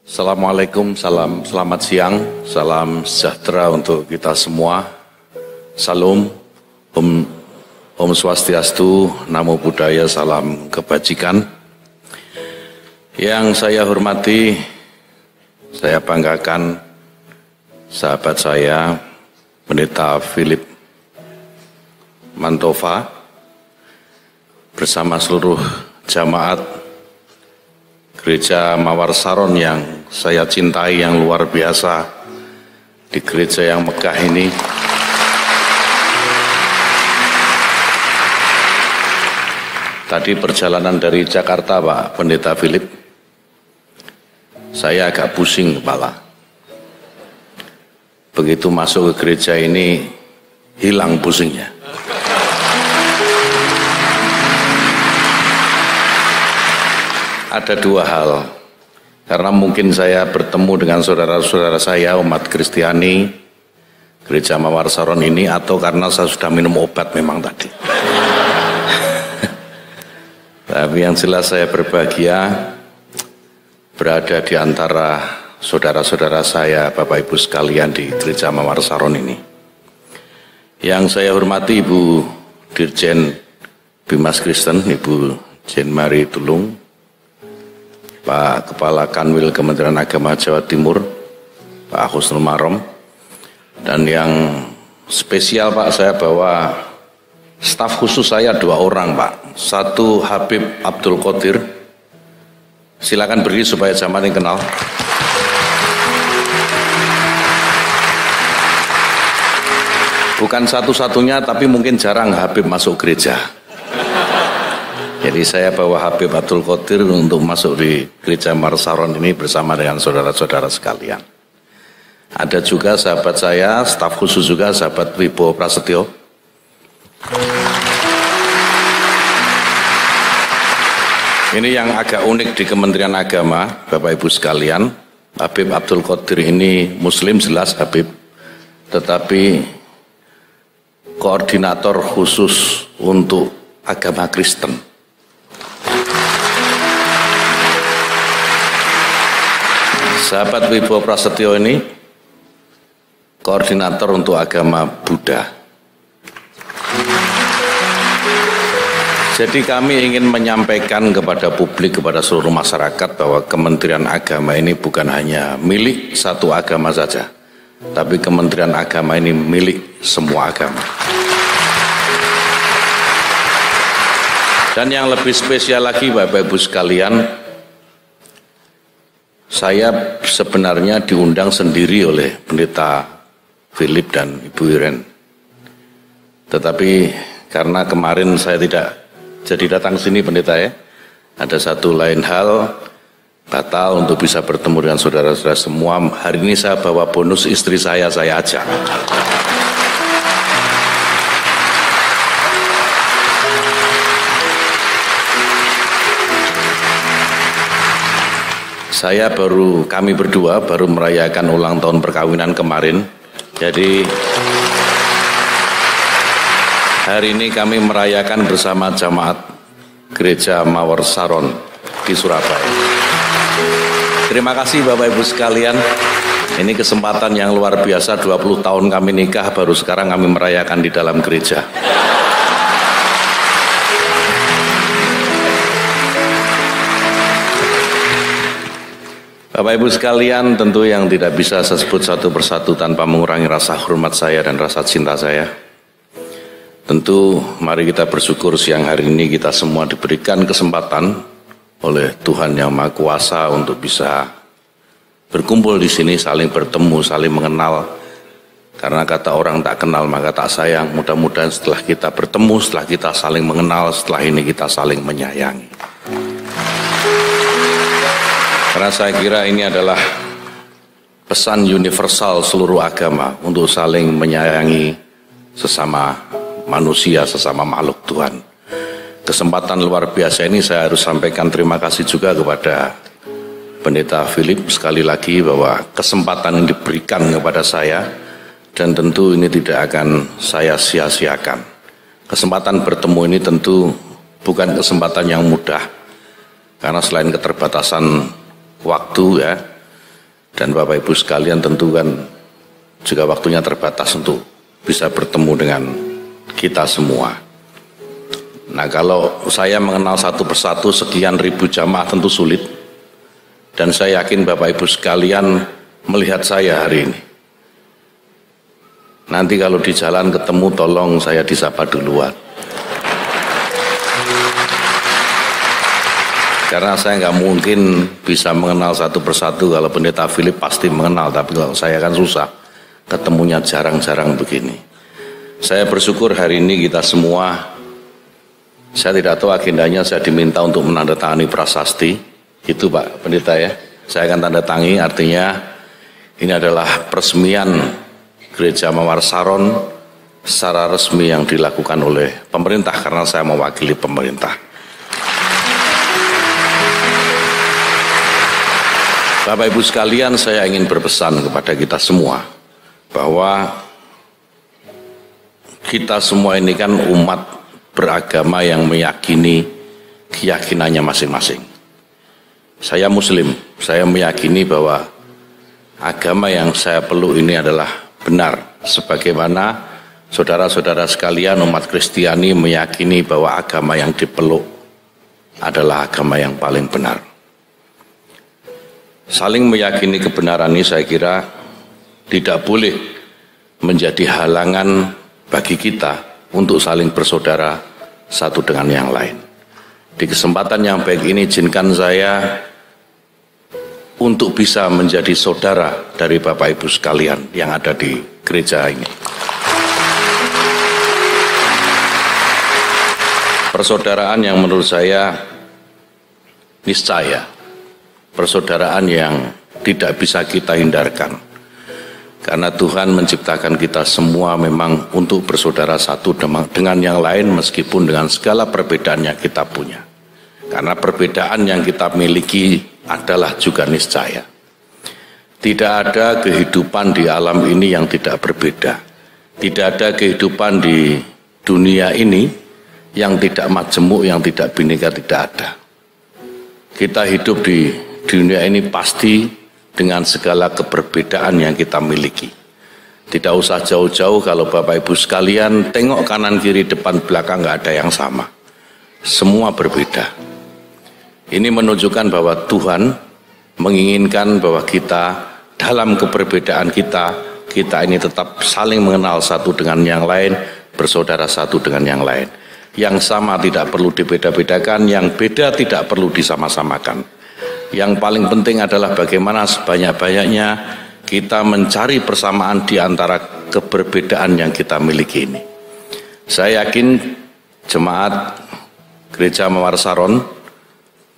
Assalamualaikum, selamat siang, salam sejahtera untuk kita semua. Salam, Om Swastiastu, Namo Buddhaya, salam kebajikan. Yang saya hormati, saya banggakan sahabat saya, Pendeta Philip Mantova, bersama seluruh jamaat Gereja Mawar Saron yang saya cintai, yang luar biasa di gereja yang megah ini. Tadi perjalanan dari Jakarta, Pak Pendeta Philip, saya agak pusing kepala. Begitu masuk ke gereja ini, hilang pusingnya. Ada dua hal, karena mungkin saya bertemu dengan saudara-saudara saya umat Kristiani Gereja Mawar Saron ini, atau karena saya sudah minum obat memang tadi. Tapi yang jelas saya berbahagia berada di antara saudara-saudara saya, Bapak Ibu sekalian di Gereja Mawar Saron ini. Yang saya hormati Ibu Dirjen Bimas Kristen, Ibu Jen Mari Tulung, Pak Kepala Kanwil Kementerian Agama Jawa Timur, Pak Husnul Marom, dan yang spesial Pak, saya bawa staf khusus saya 2 orang Pak. Satu Habib Abdul Qadir, silakan berdiri supaya jamaah yang kenal. Bukan satu-satunya, tapi mungkin jarang Habib masuk gereja. Jadi saya bawa Habib Abdul Qadir untuk masuk di Gereja Mawar Saron ini bersama dengan saudara-saudara sekalian. Ada juga sahabat saya, staf khusus juga, sahabat Wibowo Prasetyo. Ini yang agak unik di Kementerian Agama, Bapak Ibu sekalian. Habib Abdul Qadir ini Muslim, jelas Habib, tetapi koordinator khusus untuk agama Kristen. Sahabat Wibowo Prasetyo ini koordinator untuk agama Buddha. Jadi kami ingin menyampaikan kepada publik, kepada seluruh masyarakat bahwa Kementerian Agama ini bukan hanya milik satu agama saja, tapi Kementerian Agama ini milik semua agama. Dan yang lebih spesial lagi Bapak Ibu sekalian, saya sebenarnya diundang sendiri oleh Pendeta Philip dan Ibu Iren. Tetapi karena kemarin saya tidak jadi datang sini Pendeta ya, ada satu lain hal, batal untuk bisa bertemu dengan saudara-saudara semua. Hari ini saya bawa bonus istri saya ajak. Kami berdua baru merayakan ulang tahun perkawinan kemarin. Jadi hari ini kami merayakan bersama jamaat Gereja Mawar Saron di Surabaya. Terima kasih Bapak Ibu sekalian. Ini kesempatan yang luar biasa, 20 tahun kami nikah, baru sekarang kami merayakan di dalam gereja. Bapak Ibu sekalian, tentu yang tidak bisa saya sebut satu persatu tanpa mengurangi rasa hormat saya dan rasa cinta saya. Tentu mari kita bersyukur siang hari ini kita semua diberikan kesempatan oleh Tuhan Yang Maha Kuasa untuk bisa berkumpul di sini, saling bertemu, saling mengenal. Karena kata orang tak kenal maka tak sayang. Mudah-mudahan setelah kita bertemu, setelah kita saling mengenal, setelah ini kita saling menyayangi. Karena saya kira ini adalah pesan universal seluruh agama untuk saling menyayangi sesama manusia, sesama makhluk Tuhan. Kesempatan luar biasa ini saya harus sampaikan terima kasih juga kepada Pendeta Philip sekali lagi bahwa kesempatan yang diberikan kepada saya, dan tentu ini tidak akan saya sia-siakan. Kesempatan bertemu ini tentu bukan kesempatan yang mudah, karena selain keterbatasan waktu ya, Dan Bapak Ibu sekalian tentu kan juga waktunya terbatas untuk bisa bertemu dengan kita semua. Nah, kalau saya mengenal satu persatu sekian ribu jamaah tentu sulit. Dan saya yakin Bapak Ibu sekalian melihat saya hari ini. Nanti kalau di jalan ketemu tolong saya disapa duluan. Karena saya nggak mungkin bisa mengenal satu persatu. Kalau Pendeta Philip pasti mengenal, tapi kalau saya kan susah, ketemunya jarang-jarang begini. Saya bersyukur hari ini kita semua, saya tidak tahu agendanya, saya diminta untuk menandatangani prasasti. Itu Pak Pendeta ya, saya akan tanda tangi, artinya ini adalah peresmian Gereja Mawar Saron secara resmi yang dilakukan oleh pemerintah, karena saya mewakili pemerintah. Bapak Ibu sekalian, saya ingin berpesan kepada kita semua bahwa kita semua ini kan umat beragama yang meyakini keyakinannya masing-masing. Saya Muslim, saya meyakini bahwa agama yang saya peluk ini adalah benar, sebagaimana saudara-saudara sekalian umat Kristiani meyakini bahwa agama yang dipeluk adalah agama yang paling benar. Saling meyakini kebenaran ini saya kira tidak boleh menjadi halangan bagi kita untuk saling bersaudara satu dengan yang lain. Di kesempatan yang baik ini izinkan saya untuk bisa menjadi saudara dari Bapak Ibu sekalian yang ada di gereja ini. Persaudaraan yang menurut saya niscaya, persaudaraan yang tidak bisa kita hindarkan. Karena Tuhan menciptakan kita semua memang untuk bersaudara satu dengan yang lain meskipun dengan segala perbedaan yang kita punya. Karena perbedaan yang kita miliki adalah juga niscaya. Tidak ada kehidupan di alam ini yang tidak berbeda. Tidak ada kehidupan di dunia ini yang tidak majemuk, yang tidak bineka, tidak ada. Kita hidup di dunia ini pasti dengan segala keberbedaan yang kita miliki. Tidak usah jauh-jauh kalau Bapak Ibu sekalian tengok kanan kiri depan belakang nggak ada yang sama. Semua berbeda. Ini menunjukkan bahwa Tuhan menginginkan bahwa kita dalam keberbedaan kita ini tetap saling mengenal satu dengan yang lain, bersaudara satu dengan yang lain. Yang sama tidak perlu dibeda-bedakan, yang beda tidak perlu disama-samakan. Yang paling penting adalah bagaimana sebanyak-banyaknya kita mencari persamaan di antara keberbedaan yang kita miliki ini. Saya yakin jemaat Gereja Mawar Saron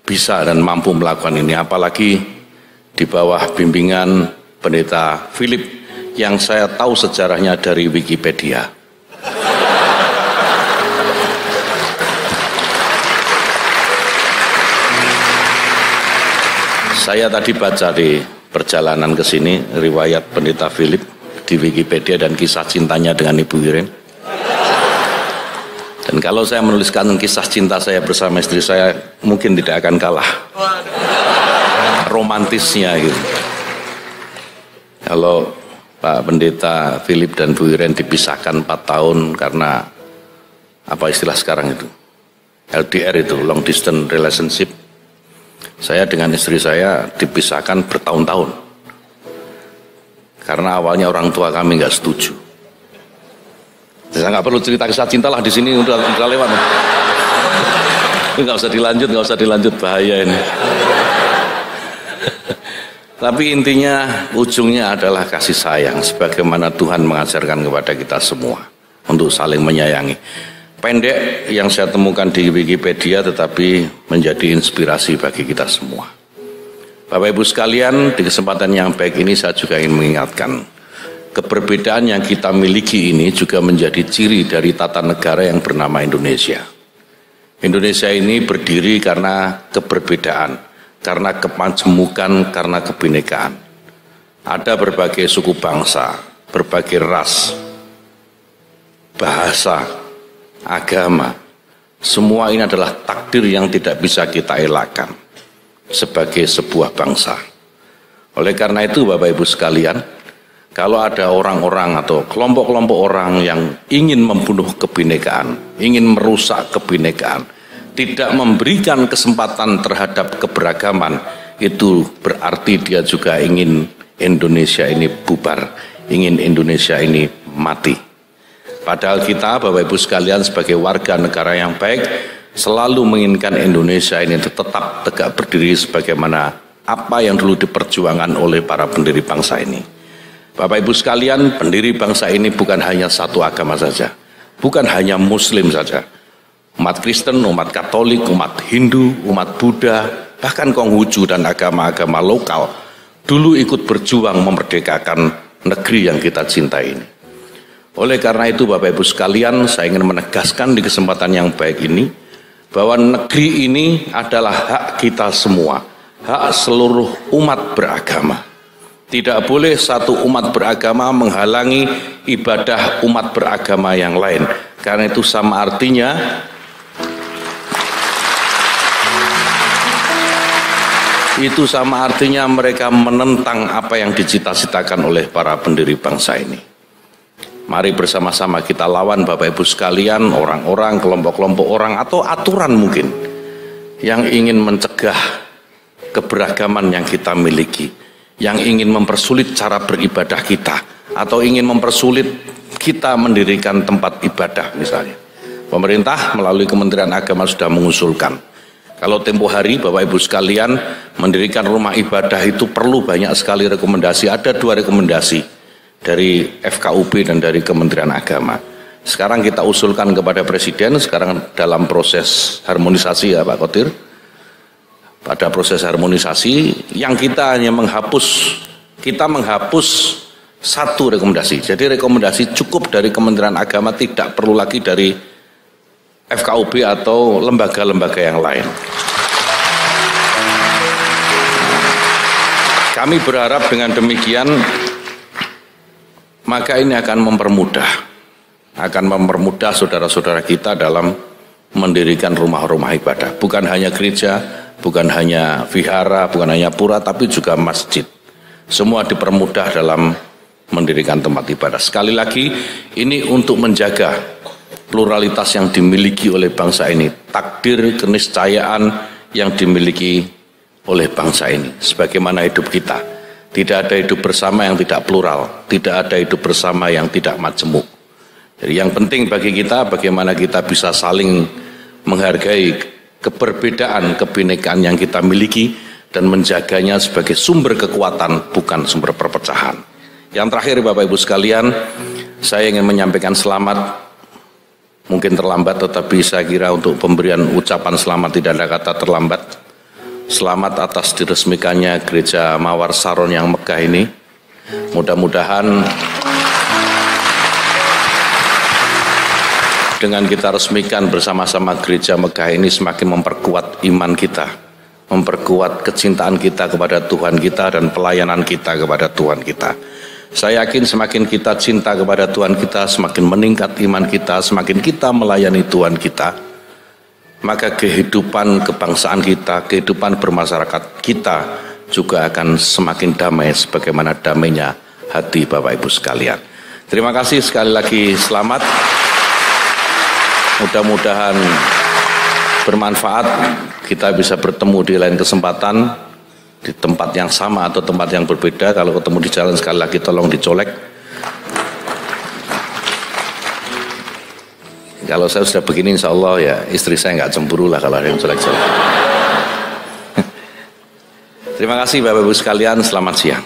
bisa dan mampu melakukan ini, apalagi di bawah bimbingan Pendeta Philip yang saya tahu sejarahnya dari Wikipedia. Saya tadi baca di perjalanan ke sini riwayat Pendeta Philip di Wikipedia dan kisah cintanya dengan Ibu Iren. Dan kalau saya menuliskan kisah cinta saya bersama istri saya, mungkin tidak akan kalah romantisnya gitu. Kalau Pak Pendeta Philip dan Bu Iren dipisahkan 4 tahun karena apa istilah sekarang itu? LDR itu, long distance relationship. Saya dengan istri saya dipisahkan bertahun-tahun. Karena awalnya orang tua kami nggak setuju. Saya nggak perlu cerita kisah cinta lah di sini, udah lewat. Nggak usah dilanjut, bahaya ini. Tapi intinya, ujungnya adalah kasih sayang, sebagaimana Tuhan mengajarkan kepada kita semua untuk saling menyayangi. Pendek yang saya temukan di Wikipedia tetapi menjadi inspirasi bagi kita semua. Bapak Ibu sekalian, di kesempatan yang baik ini saya juga ingin mengingatkan, keberbedaan yang kita miliki ini juga menjadi ciri dari tata negara yang bernama Indonesia. Indonesia ini berdiri karena keberbedaan, karena kemajemukan, karena kebinekaan. Ada berbagai suku bangsa, berbagai ras, bahasa, agama, semua ini adalah takdir yang tidak bisa kita elakkan sebagai sebuah bangsa. Oleh karena itu Bapak Ibu sekalian, kalau ada orang-orang atau kelompok-kelompok orang yang ingin membunuh kebinekaan, ingin merusak kebinekaan, tidak memberikan kesempatan terhadap keberagaman, itu berarti dia juga ingin Indonesia ini bubar, ingin Indonesia ini mati. Padahal kita Bapak Ibu sekalian sebagai warga negara yang baik selalu menginginkan Indonesia ini tetap tegak berdiri sebagaimana apa yang dulu diperjuangkan oleh para pendiri bangsa ini. Bapak Ibu sekalian, pendiri bangsa ini bukan hanya satu agama saja, bukan hanya Muslim saja. Umat Kristen, umat Katolik, umat Hindu, umat Buddha, bahkan Konghucu dan agama-agama lokal dulu ikut berjuang memerdekakan negeri yang kita cintai ini. Oleh karena itu Bapak Ibu sekalian, saya ingin menegaskan di kesempatan yang baik ini bahwa negeri ini adalah hak kita semua, hak seluruh umat beragama. Tidak boleh satu umat beragama menghalangi ibadah umat beragama yang lain. Karena itu sama artinya mereka menentang apa yang dicita-citakan oleh para pendiri bangsa ini. Mari bersama-sama kita lawan Bapak Ibu sekalian, orang-orang, kelompok-kelompok orang atau aturan mungkin yang ingin mencegah keberagaman yang kita miliki, yang ingin mempersulit cara beribadah kita, atau ingin mempersulit kita mendirikan tempat ibadah misalnya. Pemerintah melalui Kementerian Agama sudah mengusulkan, kalau tempo hari Bapak Ibu sekalian mendirikan rumah ibadah itu perlu banyak sekali rekomendasi. Ada 2 rekomendasi dari FKUB dan dari Kementerian Agama. Sekarang kita usulkan kepada Presiden, sekarang dalam proses harmonisasi ya Pak Kodir. Pada proses harmonisasi yang kita hanya menghapus 1 rekomendasi. Jadi rekomendasi cukup dari Kementerian Agama, tidak perlu lagi dari FKUB atau lembaga-lembaga yang lain. Kami berharap dengan demikian maka ini akan mempermudah saudara-saudara kita dalam mendirikan rumah-rumah ibadah. Bukan hanya gereja, bukan hanya vihara, bukan hanya pura, tapi juga masjid. Semua dipermudah dalam mendirikan tempat ibadah. Sekali lagi, ini untuk menjaga pluralitas yang dimiliki oleh bangsa ini, takdir keniscayaan yang dimiliki oleh bangsa ini. Sebagaimana hidup kita, tidak ada hidup bersama yang tidak plural, tidak ada hidup bersama yang tidak majemuk. Jadi yang penting bagi kita, bagaimana kita bisa saling menghargai keberbedaan, kebinekaan yang kita miliki dan menjaganya sebagai sumber kekuatan, bukan sumber perpecahan. Yang terakhir Bapak Ibu sekalian, saya ingin menyampaikan selamat, mungkin terlambat tetapi saya kira untuk pemberian ucapan selamat tidak ada kata terlambat. Selamat atas diresmikannya Gereja Mawar Saron yang megah ini. Mudah-mudahan dengan kita resmikan bersama-sama gereja megah ini semakin memperkuat iman kita, memperkuat kecintaan kita kepada Tuhan kita dan pelayanan kita kepada Tuhan kita. Saya yakin semakin kita cinta kepada Tuhan kita, semakin meningkat iman kita, semakin kita melayani Tuhan kita, maka kehidupan kebangsaan kita, kehidupan bermasyarakat kita juga akan semakin damai sebagaimana damainya hati Bapak Ibu sekalian. Terima kasih sekali lagi, selamat. Mudah-mudahan bermanfaat, kita bisa bertemu di lain kesempatan, di tempat yang sama atau tempat yang berbeda. Kalau ketemu di jalan sekali lagi tolong dicolek. Kalau saya sudah begini insya Allah ya istri saya nggak cemburu lah kalau ada yang colek-colek. Terima kasih Bapak Ibu sekalian, selamat siang.